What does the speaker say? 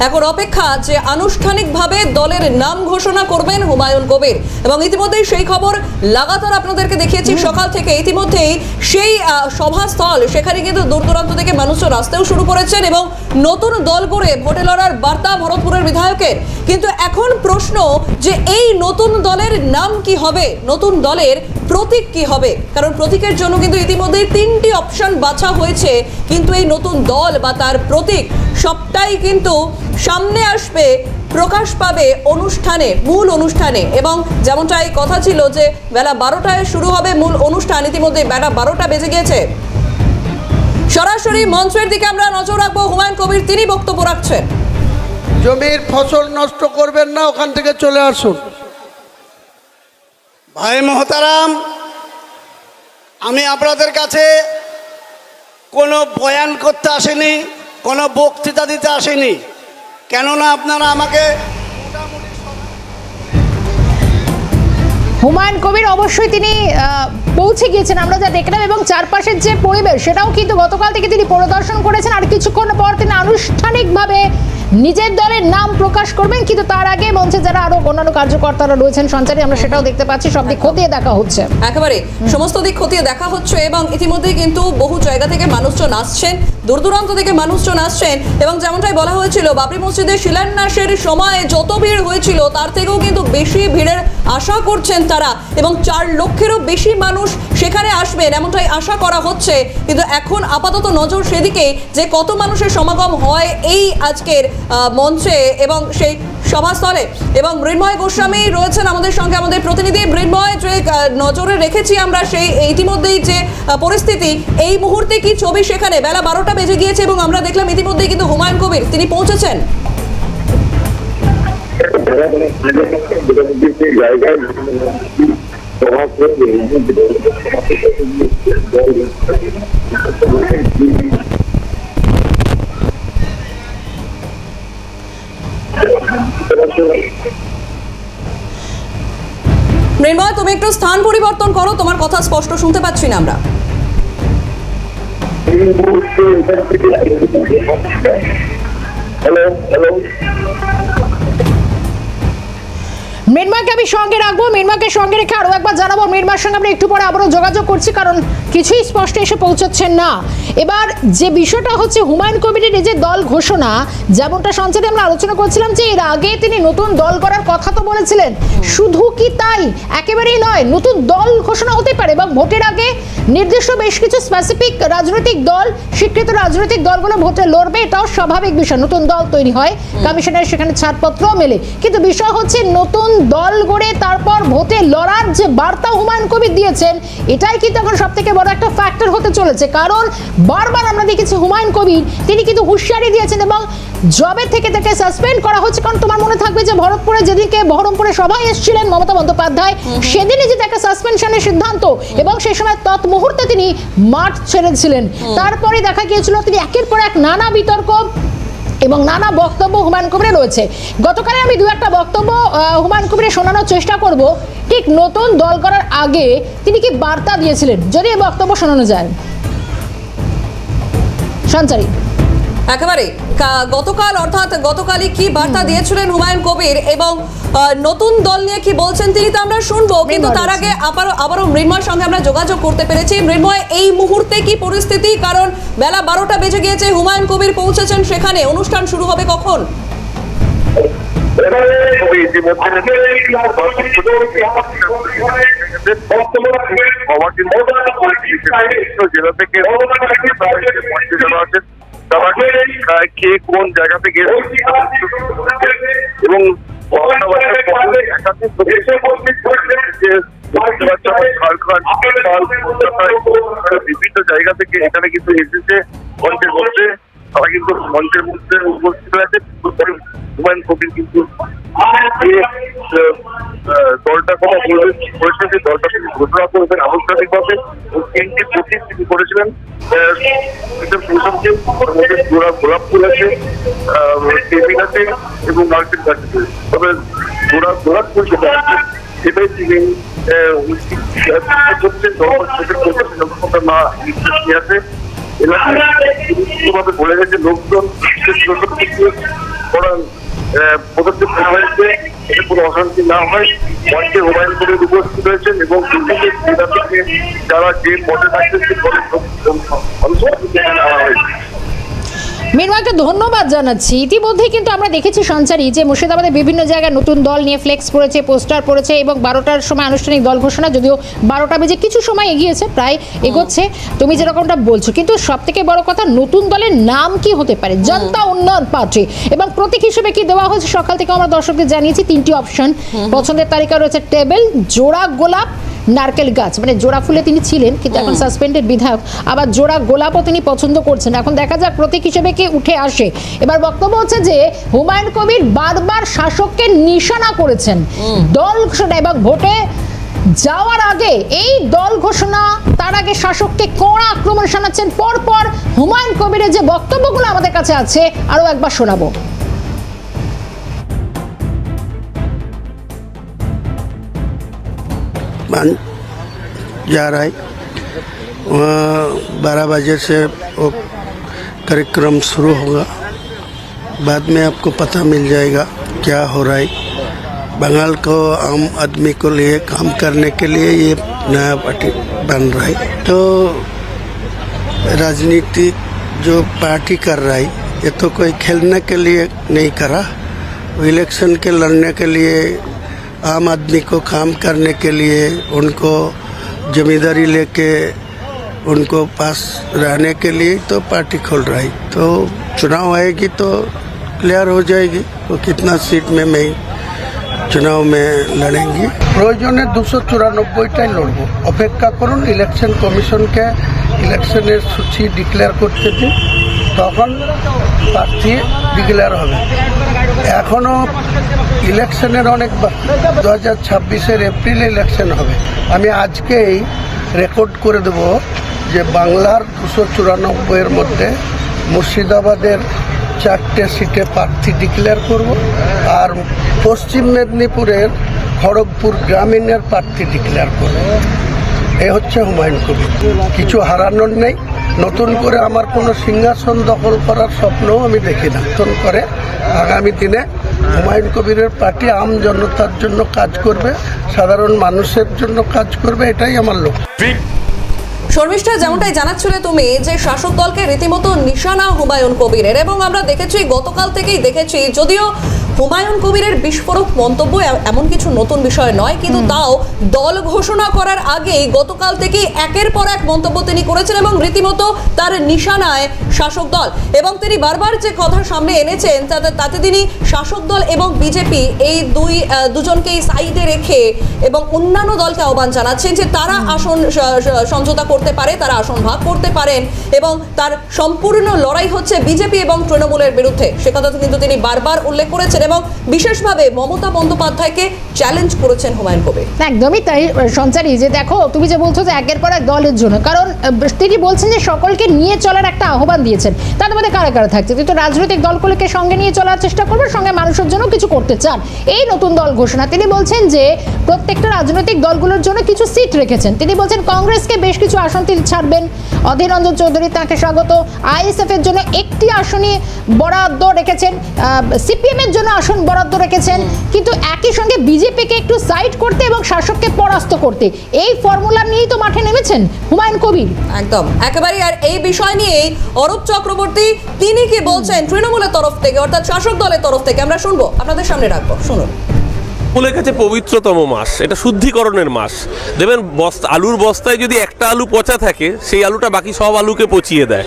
এখন অপেক্ষা যে আনুষ্ঠানিকভাবে দলের নাম ঘোষণা করবেন হুমায়ুন কবির। এবং ইতিমধ্যেই সেই খবর লাগাতার আপনাদেরকে দেখিয়েছি সকাল থেকে। ইতিমধ্যেই সেই সভাস্থল, সেখানে কিন্তু দূর দূরান্ত থেকে মানুষজন আসতেও শুরু করেছেন এবং নতুন দল করে ভোটে লড়ার বার্তা ভরতপুরের বিধায়কের। কিন্তু এখন প্রশ্ন যে এই নতুন দলের নাম কি হবে, নতুন দলের প্রতীক কি হবে? কারণ প্রতীকের জন্য কিন্তু ইতিমধ্যেই 3টি অপশন বাছা হয়েছে, কিন্তু এই নতুন দল বা তার প্রতীক সবটাই কিন্তু সামনে আসবে, প্রকাশ পাবে অনুষ্ঠানে, মূল অনুষ্ঠানে। এবং যেমনটাই কথা ছিল যে বেলা 12টায় শুরু হবে মূল অনুষ্ঠান, ইতিমধ্যে বেলা 12টা বেজে গিয়েছে। সরাসরি মঞ্চের দিকে আমরা নজর রাখবো। হুমায়ুন কবির তিনি বক্তব্য রাখছেন। জমির ফসল নষ্ট করবেন না, ওখান থেকে চলে আসুন। ভাই মহতারাম, আমি আপনাদের কাছে কোনো বয়ান করতে আসিনি, কোনো বক্তৃতা দিতে আসিনি, কেননা আপনারা আমাকে হুমায়ুন কবির অবশ্যই তিনি পৌঁছে গিয়েছেন, আমরা যা দেখলাম, এবং চারপাশের যে পরিবেশ সেটাও কিন্তু গতকাল থেকে তিনি পরিদর্শন করেছেন। আর কিছুক্ষণ পর তিনি আনুষ্ঠানিকভাবে নিজের দলের নাম প্রকাশ করবেন। কিন্তু তার আগে মঞ্চে যারা আরো অন্যান্য কার্যকর্তারা রয়েছেন সঞ্চারী, আমরা সেটাও দেখতে পাচ্ছি, সব দিক খতিয়ে দেখা হচ্ছে, একেবারে সমস্ত দিক খতিয়ে দেখা হচ্ছে। এবং ইতিমধ্যে কিন্তু বহু জায়গা থেকে মানুষজন আসছেন, দূর দূরান্ত থেকে মানুষজন আসছেন। এবং যেমনটাই বলা হয়েছিল, বাবরি মসজিদের শিলান্যাসের সময় যত ভিড় হয়েছিল তার থেকেও কিন্তু বেশি ভিড়ের আশা করছেন তারা, এবং 4 লক্ষেরও বেশি মানুষ সেখানে আসবেন এমনটাই আশা করা হচ্ছে। কিন্তু এখন আপাতত নজর সেদিকে যে কত মানুষের সমাগম হয় এই আজকের মঞ্চে এবং সেই সভাস্থলে। এবং মৃন্ময় গোস্বামী রয়েছেন আমাদের সঙ্গে, আমাদের প্রতিনিধি। মৃন্ময়, যে নজরে রেখেছি আমরা সেই ইতিমধ্যেই যে পরিস্থিতি, এই মুহূর্তে কি ছবি সেখানে? বেলা 12টা বেজে গিয়েছে এবং আমরা দেখলাম ইতিমধ্যেই কিন্তু হুমায়ুন কবির তিনি পৌঁছেছেন। মৃন্ময়, তুমি একটু স্থান পরিবর্তন করো, তোমার কথা স্পষ্ট শুনতে পাচ্ছি না আমরা। মৃন্ময়কে আমি সঙ্গে রাখবো, মৃন্ময়কে সঙ্গে রেখে আরও একবার জানাবো। মৃন্ময়ের সঙ্গে আমরা একটু পরে আবারও যোগাযোগ করছি, কারণ কিছুই স্পষ্ট এসে পৌঁছচ্ছেন না। এবার যে বিষয়টা হচ্ছে হুমায়ুন কবিরের এই যে দল ঘোষণা, যেমনটা সঞ্চারে আমরা আলোচনা করছিলাম যে এর আগে তিনি নতুন দল করার কথা তো বলেছিলেন, শুধু কি তাই? একেবারেই নয়, নতুন দল ঘোষণা হতে পারে এবং ভোটের আগে নির্দিষ্ট বেশ কিছু স্পেসিফিক রাজনৈতিক দল, স্বীকৃত রাজনৈতিক দলগুলো ভোটে লড়বে, এটাও স্বাভাবিক বিষয়। নতুন দল তৈরি হয়, কমিশনের সেখানে ছাড়পত্র মেলে, কিন্তু বিষয় হচ্ছে নতুন দল গড়ে তারপর ভোটে লড়ার যে বার্তা হুমায়ুন কবির দিয়েছেন, এটাই কিন্তু এখন সব থেকে বড় একটা ফ্যাক্টর হতে চলেছে। কারণ বারবার আমরা দেখেছি হুমায়ুন কবির তিনি কিন্তু হুঁশিয়ারি দিয়েছেন এবং জবে থেকে তাকে সাসপেন্ড করা হচ্ছে। কারণ তোমার মনে থাকবে যে ভরতপুরে যেদিনকে বহরমপুরে সভায় এসেছিলেন মমতা বন্দ্যোপাধ্যায়, সেদিনই যে তাকে সাসপেনশনের সিদ্ধান্ত, এবং সেই সময় তৎমুহূর্তে তিনি মাঠ ছেড়েছিলেন। তারপরে দেখা গিয়েছিল তিনি একের পর এক নানা বিতর্ক এবং নানা বক্তব্য হুমায়ুন কবিরের রয়েছে। গতকালে আমি 2-1টা বক্তব্য হুমায়ুন কবিরের শোনানোর চেষ্টা করব, ঠিক নতুন দল করার আগে তিনি কি বার্তা দিয়েছিলেন, যদি এই বক্তব্য শোনানো যায়। সঞ্চারী, একেবারে গতকাল, অর্থাৎ গতকালই কি বার্তা দিয়েছিলেন হুমায়ুন কবির এবং নতুন দল নিয়ে কি বলছেন তিনি তো আমরা শুনবো। কিন্তু তার আগে আবারও মৃন্ময়ের সঙ্গে আমরা যোগাযোগ করতে পেরেছি। মৃন্ময়, এই মুহূর্তে কি পরিস্থিতি? কারণ বেলা 12টা বেজে গিয়েছে, হুমায়ুন কবির পৌঁছেছেন সেখানে, অনুষ্ঠান শুরু হবে কখন? কে কোন জায়গা থেকে এবং বিভিন্ন জায়গা থেকে এখানে কিন্তু এসেছে মঞ্চের মধ্যে, তারা কিন্তু মঞ্চের মধ্যে উপস্থিত আছে। হুমায়ুন কবির কিন্তু দলটা কথা বলেছেন যে দলটা তিনি ঘোষণা করেছেন আনুষ্ঠানিকভাবে, 3টি প্রতীক তিনি করেছিলেন। গোলাপ ফুল আছে, টেবিল আছে এবং নারকেল গাছ আছে। তবে গোলাপ ফুল যেটা আছে সেটাই তিনি এলাকায় বলে গেছে লোকজন করার পদক্ষেপ নেওয়া হয়েছে এতে কোনো অশান্তি না হয়। মঞ্চে হুমায়ুন কবির উপস্থিত হয়েছেন এবং বিভিন্ন জেলা থেকে যারা যে পদে থাকছেন সেই পদে অংশগ্রহণ নেওয়া হয়েছে। মিনমাকে ধন্যবাদ জানাচ্ছি। ইতিমধ্যেই কিন্তু আমরা দেখেছি সঞ্চারী যে মুর্শিদাবাদে বিভিন্ন জায়গায় নতুন দল নিয়ে ফ্লেক্স পড়েছে, পোস্টার পড়েছে এবং 12টার সময় আনুষ্ঠানিক দল ঘোষণা, যদিও 12টা বেজে কিছু সময় এগিয়েছে, প্রায় এগোচ্ছে তুমি যেরকমটা বলছো। কিন্তু সব থেকে বড় কথা, নতুন দলের নাম কি হতে পারে? জনতা উন্নয়ন পার্টি, এবং প্রতীক হিসেবে কি দেওয়া হয়েছে সকাল থেকে আমরা দর্শকদের জানিয়েছি 3টি অপশন। পছন্দের তালিকা রয়েছে টেবিল, জোড়া গোলাপ, নারকেল গাছ। মানে জোড়া ফুলে তিনি ছিলেন কিন্তু এখন সাসপেন্ডেড বিধায়ক, আবার জোড়া গোলাপও তিনি পছন্দ করছেন। এখন দেখা যাক প্রতীক হিসেবে কি উঠে আসে। এবার বক্তব্য হচ্ছে যে হুমায়ুন কবির বারবার শাসককে নিশানা করেছেন দল ঘোষণা এবং ভোটে যাওয়ার আগে এই দল ঘোষণা, তার আগে শাসককে কড়া আক্রমণ শানাচ্ছেন। পরপর হুমায়ুন কবিরের যে বক্তব্যগুলো আমাদের কাছে আছে আরো একবার শোনাবো। जा रहा है वहाँ 12 बजे से वो कार्यक्रम शुरू होगा। बाद में आपको पता मिल जाएगा क्या हो रहा है। बंगाल को आम आदमी को लिए काम करने के लिए ये नया पार्टी बन रहा है। तो राजनीतिक जो पार्टी कर रहा है ये तो कोई खेलने के लिए नहीं करा, इलेक्शन के लड़ने के लिए, आम आदमी को काम करने के लिए, उनको जिम्मेदारी लेके उनको पास रहने के लिए तो पार्टी खोल रहा है। तो चुनाव आएगी तो क्लियर हो जाएगी वो कितना सीट में मैं चुनाव में लड़ेंगी। প্রয়োজনে 294টাই লড়ব। অপেক্ষা করুন, ইলেকশন কমিশনকে ইলেকশনের সূচি ডিক্লেয়ার করতে দিন, তখন প্রার্থী ডিক্লেয়ার হবে। এখনো ইলেকশনের অনেক 2026-এর এপ্রিলে ইলেকশন হবে। আমি আজকেই রেকর্ড করে দেব যে বাংলার 294-এর মধ্যে মুর্শিদাবাদের 4টে সিটে প্রার্থী ডিক্লেয়ার করব, আর পশ্চিম মেদিনীপুরের খড়গপুর গ্রামীণের প্রার্থী ডিক্লেয়ার করব। এই হচ্ছে হুমায়ুন কবির। কিছু হারানোর নেই। নতুন করে আমার কোনো সিংহাসন দখল করার স্বপ্নও আমি দেখি না। নতুন করে আগামী দিনে হুমায়ুন কবিরের পার্টি আম জনতার জন্য কাজ করবে, সাধারণ মানুষের জন্য কাজ করবে, এটাই আমার লক্ষ্য। শর্মিষ্ঠা, যেমনটাই জানাচ্ছিলে তুমি যে শাসক দলকে রীতিমতো নিশানা হুমায়ুন কবিরের, এবং আমরা দেখেছি গতকাল থেকেই দেখেছি, যদিও হুমায়ুন কবিরের বিস্ফোরক মন্তব্য এমন কিছু নতুন বিষয় নয়, কিন্তু তাও দল ঘোষণা করার আগেই গতকাল থেকে একের পর এক মন্তব্য তিনি করেছেন এবং রীতিমতো তার নিশানায় শাসক দল। এবং তিনি বারবার যে কথা সামনে এনেছেন তাতে তিনি শাসক দল এবং বিজেপি এই দুজনকেই সাইডে রেখে এবং অন্যান্য দলকে আহ্বান জানাচ্ছেন যে তারা আসন সমঝোতা করতে পারে, তারা আসন ভাগ করতে পারেন, এবং তার সম্পূর্ণ লড়াই হচ্ছে বিজেপি এবং তৃণমূলের বিরুদ্ধে। সে কথা কিন্তু তিনি বারবার উল্লেখ করেছেন এবং বিশেষভাবে মমতা বন্দ্যোপাধ্যায়কে চ্যালেঞ্জ করেছেন হুমায়ুন কবির। একদমই তাই সঞ্চারী, যে দেখো তুমি যে বলছো যে একের পর এক দলের জন্য, কারণ তিনি বলছেন যে সকলকে নিয়ে চলার একটা আহ্বান দিয়েছেন। তাদের মধ্যে কারা কারা থাকছে? কিন্তু রাজনৈতিক দলগুলোকে সঙ্গে নিয়ে চলার চেষ্টা করবে, সঙ্গে মানুষের জন্য কিছু করতে চান। এই নতুন দল ঘোষণা তিনি বলছেন যে প্রত্যেকটা রাজনৈতিক দলগুলোর জন্য কিছু সিট রেখেছেন। তিনি বলছেন কংগ্রেসকে বেশ কিছু আসন তিনি ছাড়বেন, অধীর রঞ্জন চৌধুরী তাকে স্বাগত, আইএসএফ এর জন্য একটি আসনে বরাদ্দ রেখেছেন, সিপিএম এর জন্য আসন বরাদ্দ রেখেছেন, কিন্তু একই সঙ্গে বিজেপিকে একটু সাইড করতে এবং শাসককে পরাস্ত করতে, এই ফর্মুলা নিয়েই তো মাঠে নেমেছেন হুমায়ুন কবির। একদম একেবারে। আর এই বিষয় নিয়ে অরূপ চক্রবর্তী তিনি কি বলছেন তৃণমূলের তরফ থেকে, অর্থাৎ শাসক দলের তরফ থেকে, আমরা শুনবো, আপনাদের সামনে রাখবো, শুনুন। তৃণমূলের কাছে পবিত্রতম মাস, এটা শুদ্ধিকরণের মাস। দেখবেন আলুর বস্তায় যদি একটা আলু পচা থাকে, সেই আলুটা বাকি সব আলুকে পচিয়ে দেয়।